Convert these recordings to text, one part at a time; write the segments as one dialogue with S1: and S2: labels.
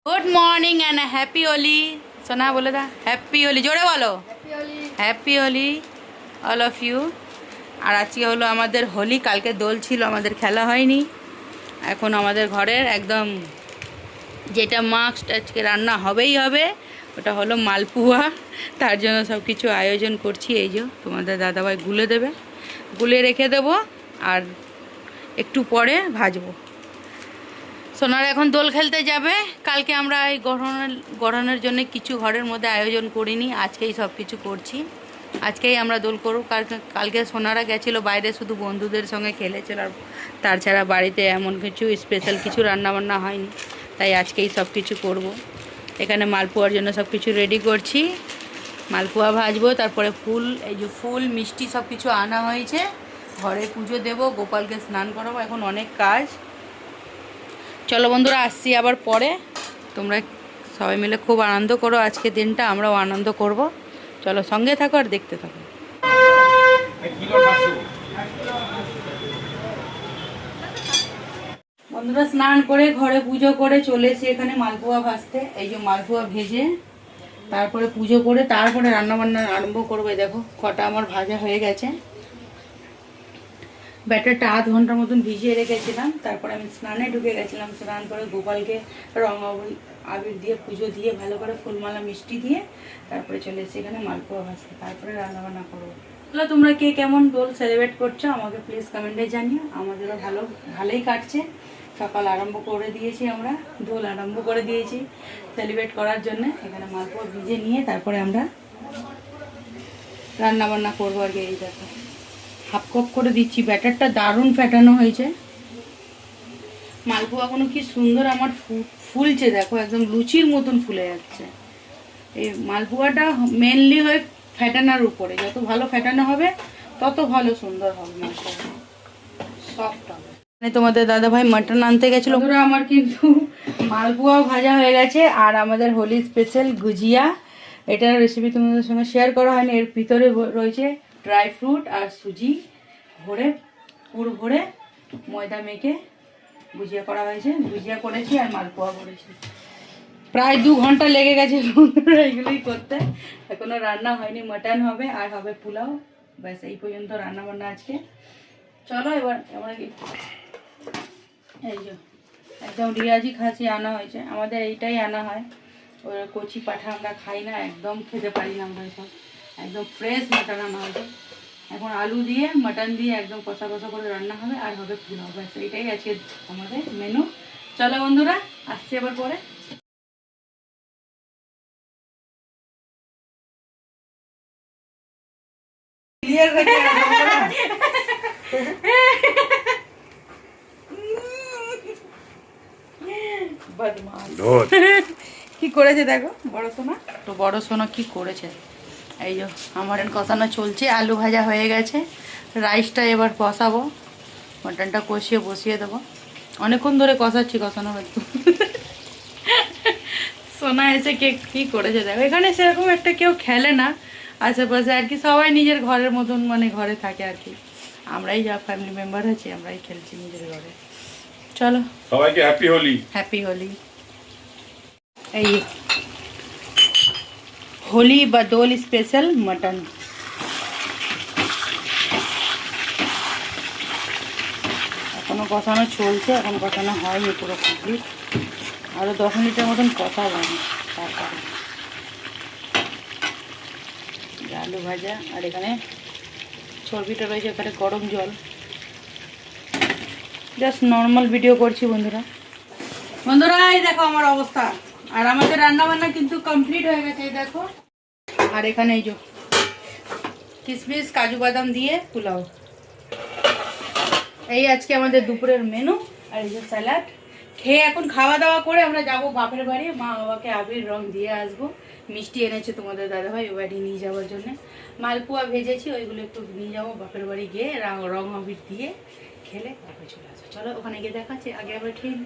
S1: Good morning and happy Holi. सोना बोले था हैप्पी होली, जोड़े बोलो happy Holi all of you. আর আজকে হলো আমাদের হোলি, কালকে দোল ছিল, আমাদের খেলা হয়নি। এখন আমাদের ঘরের একদম যেটা মাস্ট আজকে রান্না হবেই হবে, ওটা হলো মালপুয়া। তার জন্য সব কিছু আয়োজন করছি। এই যে তোমাদের দাদাভাই গুলে দেবে, গুলে রেখে দেবো আর একটু পরে ভাজবো। সোনার এখন দোল খেলতে যাবে। কালকে আমরা এই গড়ানোর জন্য কিছু ঘরের মধ্যে আয়োজন করিনি, আজকেই সব কিছু করছি। আজকেই আমরা দোল করব। কালকে সোনারা গেছিলো বাইরে, শুধু বন্ধুদের সঙ্গে খেলেছিল, আর তাছাড়া বাড়িতে এমন কিছু স্পেশাল কিছু রান্নাবান্না হয়নি, তাই আজকেই সব কিছু করব। এখানে মালপোয়ার জন্য সব কিছু রেডি করছি, মালপোয়া ভাজবো। তারপরে ফুল, এই যে ফুল মিষ্টি সব কিছু আনা হয়েছে, ঘরে পুজো দেব, গোপালকে স্নান করাবো, এখন অনেক কাজ। চলো বন্ধুরা, আসছি আবার পরে। তোমরা সবাই মিলে খুব আনন্দ করো আজকে দিনটা, আমরাও আনন্দ করব। চলো সঙ্গে থাকো আর দেখতে থাকো। বন্ধুরা স্নান করে ঘরে পুজো করে চলে এসে এখানে মালপোয়া ভাজতে। এই যে মালপোয়া ভেজে তারপরে পুজো করে তারপরে রান্নাবান্না আরম্ভ করবে। দেখো কটা আমার ভাজা হয়ে গেছে। ব্যাটারটা আধ ঘন্টার মতন ভিজিয়ে রেখেছিলাম, তারপরে আমি স্নানে ঢুকে গেছিলাম। স্নান করে গোপালকে রং আবির দিয়ে পুজো দিয়ে ভালো করে ফুলমালা মিষ্টি দিয়ে তারপরে চলে এসেছি এখানে মালপোয়া ভাজতে, তারপরে রান্নাবান্না করবো। তাহলে তোমরা কে কেমন দোল সেলিব্রেট করছো আমাকে প্লিজ কমেন্টে জানিও। আমাদেরও ভালোই কাটছে। সকাল আরম্ভ করে দিয়েছি, আমরা দোল আরম্ভ করে দিয়েছি সেলিব্রেট করার জন্য। এখানে মালপোয়া ভিজে নিয়ে তারপরে আমরা রান্নাবান্না করবো আর কি। এই দেখো হাফ কাপ করে দিচ্ছি, ব্যাটারটা দারুণ ফ্যাটানো হয়েছে। মালপোয়াগুলো কি সুন্দর আমার ফুলছে, দেখো একদম লুচির মতন ফুলে যাচ্ছে। এই মালপোয়াটা মেনলি হয় ফ্যাটানোর উপরে, যত ভালো ফ্যাটানো হবে তত ভালো সুন্দর হবে মালপোয়া, সফট হবে। তোমাদের দাদা ভাই মাটন আনতে গেছিল। আমার কিন্তু মালপোয়া ভাজা হয়ে গেছে, আর আমাদের হোলি স্পেশাল গুজিয়া, এটার রেসিপি তোমাদের সঙ্গে শেয়ার করা হয়নি। এর ভিতরে রয়েছে ড্রাই ফ্রুট আর সুজি ভরে, পুর ভরে ময়দা মেখে গুজিয়া করা হয়েছে। গুজিয়া করেছি আর মালপোয়া করেছি। প্রায় 2 ঘন্টা লেগে গেছে বন্ধুরা এগুলোই করতে। এখনো রান্না হয়নি, মাটন হবে আর হবে পোলাও। ব্যাস এই পর্যন্ত রান্না বান্না আজকে। চলো এবার আমরা এই যে একদম রিয়াজি খাসি আনা হয়েছে, আমাদের এইটাই আনা হয়। ওই কচি পাঠা আমরা খাই না, একদম খেতে পারি না আমরা এসব। একদম ফ্রেশ মাটন আনা হয়েছে। এখন আলু দিয়ে মাটন দিয়ে একদম কষা কষা করে রান্না হবে আর হবে পোলাও। ব্যাস এইটাই আজকে আমাদের মেনু। চলো বন্ধুরা, আসছি আবার পরে। কি করেছে দেখো বড় সোনা, তো বড় সোনা কি করেছে। এই যে আমার কষানো চলছে, আলু ভাজা হয়ে গেছে, রাইসটা এবার কষাবো, মটনটা কষিয়ে বসিয়ে দেবো। অনেকক্ষণ ধরে কষাচ্ছি, কষানো হয়তো। সোনা এসে কে কী করেছে দেখো। এখানে সেরকম একটা কেউ খেলে না আশেপাশে আর কি, সবাই নিজের ঘরের মতন মানে ঘরে থাকে আর কি। আমরাই যা ফ্যামিলি মেম্বার আছি আমরাই খেলছি নিজের ঘরে। চলো
S2: সবাইকে হ্যাপি হোলি।
S1: হ্যাপি হোলি। এই হোলি বা দোল স্পেশাল মটন। এখনো কষানো চলছে, এখন কষানো হয়নি পুরো কমপ্লিট। আরও 10 মিনিটের মতন কষাবো আমি। তারপরে আলু ভাজা, আর এখানে চর্বিটা রয়েছে, এখানে গরম জল। জাস্ট নর্মাল ভিডিও করছি বন্ধুরা। বন্ধুরা এই দেখো আমার অবস্থা, আর আমাদের রান্না বান্না কিন্তু কমপ্লিট হয়ে গেছে। এই দেখো, আর এখানে এই যে কিশমিশ কাজু বাদাম দিয়ে পোলাও। এই আজকে আমাদের দুপুরের মেনু। আর এই যে স্যালাড খেয়ে এখন খাওয়া দাওয়া করে আমরা যাব বাপের বাড়ি, মা বাবাকে আবির রং দিয়ে আসবো। মিষ্টি এনেছে তোমাদের দাদাভাই ওই বাড়ি নিয়ে যাওয়ার জন্য। মালপোয়া ভেজেছি, ওইগুলো একটু নিয়ে যাবো বাপের বাড়ি গিয়ে, রং আবির দিয়ে খেলে তারপরে চলে আসবো। চলো ওখানে গিয়ে দেখাচ্ছি, আগে আবার খেয়ে।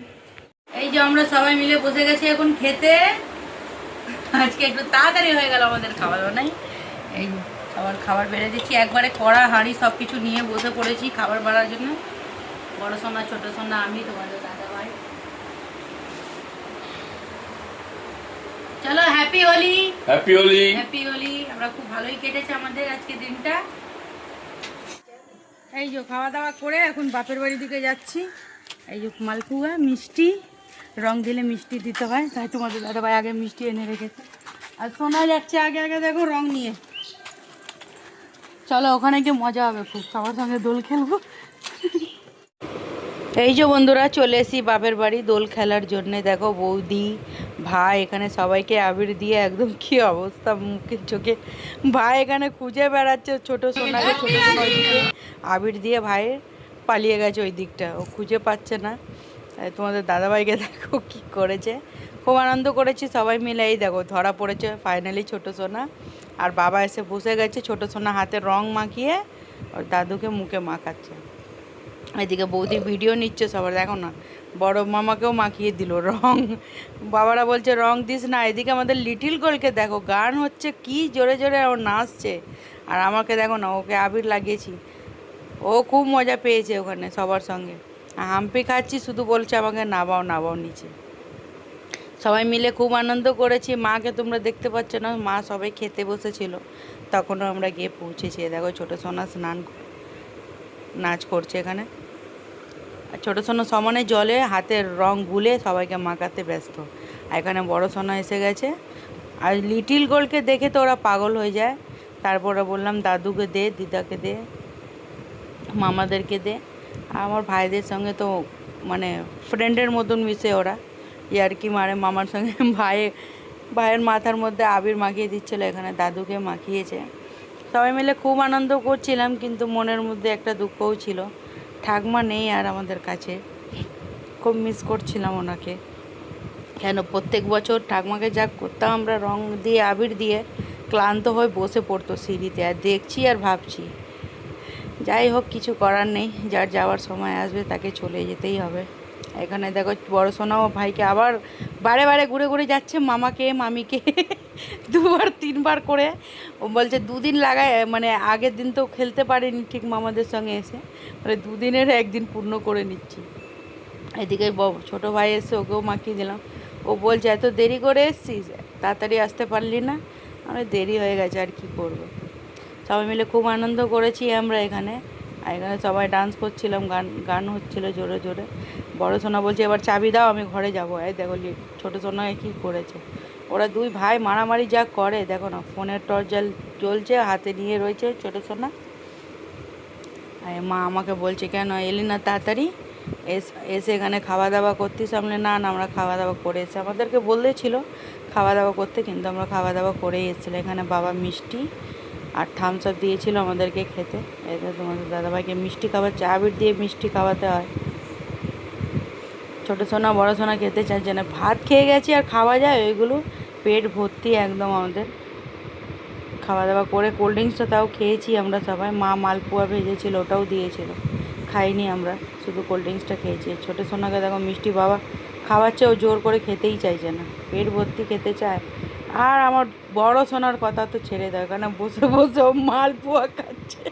S1: এই যে আমরা সবাই মিলে বসে গেছি এখন খেতে। আজকে একটু তাড়াতাড়ি হয়ে গেল আমাদের খাওয়া দাওয়া, নাই এই সবার খাবার বেড়ে দিচ্ছি একবারে, কড়া হাঁড়ি সব কিছু নিয়ে বসে পড়েছি খাবার বাড়ার জন্য। বড় সোনা, ছোট সোনা, আমি, তোমাদের দাদা ভাই। চলো happy Holi.
S2: Happy Holi.
S1: Happy Holi. আমরা খুব ভালোই কেটেছে আমাদের আজকে দিনটা। এই যে খাওয়া দাওয়া করে এখন বাপের বাড়ির দিকে যাচ্ছি। এই যে মালপুয়া মিষ্টি, রং দিলে মিষ্টি দিতে হয়, তাই তোমাদের দাদাভাই আগে মিষ্টি এনে রেখেছে। আর শোনা যাচ্ছে আগে আগে দেখো রং নিয়ে। চলো ওখানে গিয়ে মজা হবে, খুব সবার সঙ্গে দোল খেলবো। এই যে বন্ধুরা চলে এসি বাপের বাড়ি দোল খেলার জন্যে। দেখো বৌদি ভাই এখানে সবাইকে আবির দিয়ে একদম কি অবস্থা মুখে চোখে। ভাই এখানে খুঁজে বেড়াচ্ছে ছোট সোনাকে, ছোট সোনা ওইদিকে আবির দিয়ে ভাইয়ের পালিয়ে গেছে ওই দিকটা, ও খুঁজে পাচ্ছে না। তোমাদের দাদাভাইকে দেখো কি করেছে। খুব আনন্দ করেছি সবাই মিলে। এই দেখো ধরা পড়েছে ফাইনালি ছোট সোনা। আর বাবা এসে বসে গেছে ছোট সোনা হাতে রং মাখিয়ে ওর দাদুকে মুখে মাখাচ্ছে। এদিকে বৌদি ভিডিও নিচ্ছে সবার, দেখো না বড় মামাকেও মাখিয়ে দিল রং। বাবারা বলছে রং দিস না। এদিকে আমাদের লিটিল গোলকে দেখো গান হচ্ছে কি জোরে জোরে, ও নাচছে। আর আমাকে দেখো না, ওকে আবির লাগিয়েছি, ও খুব মজা পেয়েছে ওখানে সবার সঙ্গে। হাম্পি খাচ্ছি, শুধু বলছে আমাকে নাবাও নাবাও নিচে। সবাই মিলে খুব আনন্দ করেছি। মাকে তোমরা দেখতে পাচ্ছ না, মা সবাই খেতে বসেছিল, তখনও আমরা গিয়ে পৌঁছেছি। দেখো ছোটো সোনা নাচ করছে এখানে। আর ছোটো সোনা সমানে জলে হাতের রং গুলে সবাইকে মাখাতে ব্যস্ত। আর এখানে বড় সোনা এসে গেছে। আর লিটিল গোলকে দেখে তো ওরা পাগল হয়ে যায়। তারপরে বললাম দাদুকে দে, দিদাকে দে, মামাদেরকে দে। আর আমার ভাইদের সঙ্গে তো মানে ফ্রেন্ডের মতন মিশে ওরা, ইয়ার্কি মারে মামার সঙ্গে। ভাইয়ের মাথার মধ্যে আবির মাখিয়ে দিচ্ছিলো, এখানে দাদুকে মাখিয়েছে। সবাই মিলে খুব আনন্দ করছিলাম, কিন্তু মনের মধ্যে একটা দুঃখও ছিল, ঠাকমা নেই আর আমাদের কাছে। খুব মিস করছিলাম ওনাকে। কেন প্রত্যেক বছর ঠাকমাকে যা করতাম আমরা রং দিয়ে আবির দিয়ে, ক্লান্ত হয়ে বসে পড়তো সিঁড়িতে, আর দেখছি আর ভাবছি। যাই হোক কিছু করার নেই, যার যাওয়ার সময় আসবে তাকে চলে যেতেই হবে। এখানে দেখো বড় সোনা ও ভাইকে আবার বারে বারে ঘুরে ঘুরে যাচ্ছে মামাকে মামিকে, দুবার তিনবার করে। ও বলছে দুদিন লাগায়, মানে আগের দিন তো খেলতে পারিনি ঠিক মামাদের সঙ্গে এসে, মানে দুদিনের একদিন পূর্ণ করে নিচ্ছি। এদিকে ছোটো ভাই এসে ওকেও মাখিয়ে দিলাম। ও বলছে এত দেরি করে এসছিস, তাড়াতাড়ি আসতে পারলি না? আমি দেরি হয়ে গেছে, আর কি করব। সবাই মিলে খুব আনন্দ করেছি আমরা এখানে। আর এখানে সবাই ডান্স করছিলাম, গান হচ্ছিলো জোরে জোরে। বড় সোনা বলছে এবার চাবি দাও, আমি ঘরে যাবো। এই দেখো ছোটো সোনাকে কী করেছে। ওরা দুই ভাই মারামারি যা করে দেখো না, ফোনের টর্চ জ্বলছে, হাতে নিয়ে রয়েছে ছোটো সোনা। আর মা আমাকে বলছে কেন এলি না তাড়াতাড়ি, এসে এখানে খাওয়া দাওয়া করতিস। সামনে না না আমরা খাওয়া দাওয়া করে এসে, আমাদেরকে বললেছিল খাওয়া দাওয়া করতে, কিন্তু আমরা খাওয়া দাওয়া করেই এসেছিলো। এখানে বাবা মিষ্টি আর থামস আপ দিয়েছিল আমাদেরকে খেতে। এতে তোমাদের দাদাভাইকে মিষ্টি খাওয়াচ্ছে, আবির দিয়ে মিষ্টি খাওয়াতে হয়। ছোটো সোনা বড়ো সোনা খেতে চাইছে না, ভাত খেয়ে গেছি আর খাওয়া যায় ওইগুলো, পেট ভর্তি একদম আমাদের। খাওয়া দাওয়া করে কোল্ড ড্রিঙ্কসটা তাও খেয়েছি আমরা সবাই। মা মালপোয়া ভেজেছিল, ওটাও দিয়েছিল, খাইনি আমরা, শুধু কোল্ড ড্রিঙ্কসটা খেয়েছি। ছোটো সোনাকে দেখো মিষ্টি বাবা খাওয়াচ্ছে, ও জোর করে খেতেই চাইছে না, পেট ভর্তি খেতে চায়। আর আমার বড় সোনার কথা তো ছেড়ে দেয়, কারণ বসে বসে ও মালপোয়া খাচ্ছে।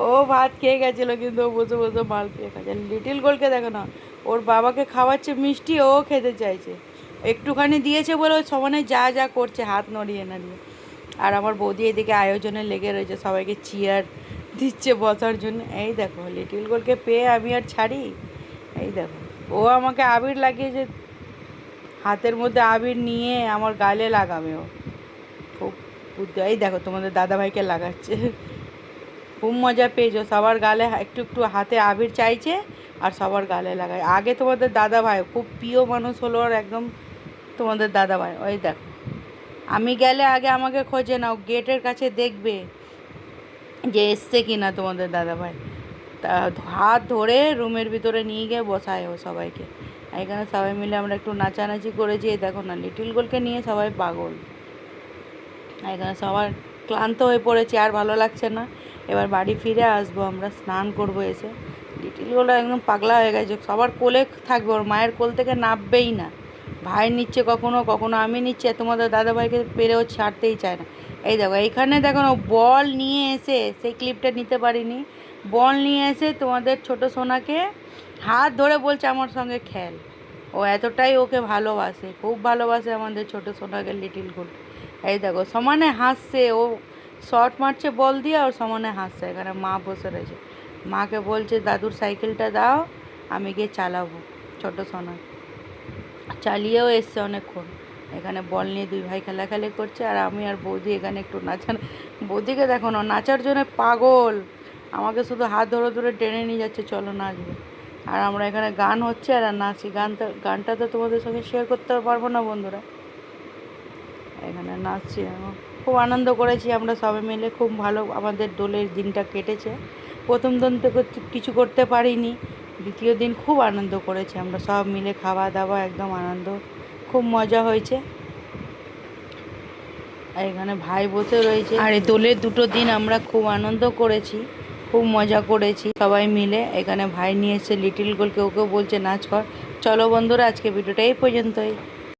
S1: ও ভাত খেয়ে গেছিলো, কিন্তু ও বসে বসে মালপোয়া খাচ্ছে। লিটিল গোলকে দেখো না, ওর বাবাকে খাওয়াচ্ছে মিষ্টি, ও খেতে চাইছে। একটুখানি দিয়েছে বলে ও সমানে যা যা করছে, হাত নড়িয়ে নাড়িয়ে। আর আমার বৌদি এদিকে আয়োজনে লেগে রয়েছে, সবাইকে চেয়ার দিচ্ছে বসার জন্য। এই দেখো লিটিল গোলকে পেয়ে আমি আর ছাড়ি। এই দেখো ও আমাকে আবির লাগিয়েছে, হাতের মধ্যে আবির নিয়ে আমার গালে লাগাবে ও, খুব বুদ্ধি। এই দেখো তোমাদের দাদাভাইকে লাগাচ্ছে, খুব মজা পেয়েছো। সবার গালে একটু একটু হাতে আবির চাইছে আর সবার গালে লাগায়। আগে তোমাদের দাদাভাই খুব প্রিয় মানুষ হলো আর একদম তোমাদের দাদাভাই। ওই দেখো আমি গেলে আগে আমাকে খোঁজে নাও, গেটের কাছে দেখবে যে এসছে কি না তোমাদের দাদাভাই, তা হাত ধরে রুমের ভিতরে নিয়ে গিয়ে বসায় ও সবাইকে। এখানে সবাই মিলে আমরা একটু নাচানাচি করেছি। দেখো না লিটিল গোলকে নিয়ে সবাই পাগল। এখানে সবার ক্লান্ত হয়ে পড়েছি, আর ভালো লাগছে না। এবার বাড়ি ফিরে আসবো, আমরা স্নান করবো এসে। লিটিল গোল একদম পাগলা হয়ে গেছে, সবার কোলে থাকবে, ওর মায়ের কোল থেকে নামবেই না। ভাই নিচ্ছে কখনো কখনো আমি নিচ্ছি, আর তোমাদের দাদাভাইকে পেরেও ছাড়তেই চায় না। এই দেখো এইখানে দেখো না বল নিয়ে এসে, সেই ক্লিপটা নিতে পারিনি, বল নিয়ে এসে তোমাদের ছোট সোনাকে হাত ধরে বলছে আমার সঙ্গে খেল। ও এতটাই ওকে ভালোবাসে, খুব ভালোবাসে আমাদের ছোট সোনাকে লিটিল গোল। এই দেখো সমানে হাসছে, ও শর্ট মারছে বল দিয়ে, আর সমানে হাসছে। এখানে মা বসে রয়েছে, মাকে বলছে দাদুর সাইকেলটা দাও, আমি গিয়ে চালাবো। ছোট সোনা চালিয়েও এসছে অনেকক্ষণ। এখানে বল নিয়ে দুই ভাই খেলাখেলি করছে, আর আমি আর বৌদি এখানে একটু নাচান। বৌদিকে দেখো না, নাচার জন্য পাগল, আমাকে শুধু হাত ধরে ধরে টেনে নিয়ে যাচ্ছে, চলো নাচবে। আর আমরা এখানে গান হচ্ছে আর নাচি। গানটা তো তোমাদের সঙ্গে শেয়ার করতে পারবো না বন্ধুরা। এখানে নাচছি, খুব আনন্দ করেছি আমরা সবাই মিলে, খুব ভালো আমাদের দোলের দিনটা কেটেছে। প্রথম দিন তো কিছু করতে পারিনি, দ্বিতীয় দিন খুব আনন্দ করেছি আমরা সব মিলে, খাওয়া দাওয়া একদম আনন্দ, খুব মজা হয়েছে। আর এখানে ভাই বসে রয়েছে। আর এই দোলের দুটো দিন আমরা খুব আনন্দ করেছি, খুব মজা করেছি সবাই মিলে। এখানে ভাই নিয়ে এসে লিটিল গোলকে, ওকেও বলছে নাচ কর। চলো বন্ধুরা, আজকে ভিডিওটা এই পর্যন্তই।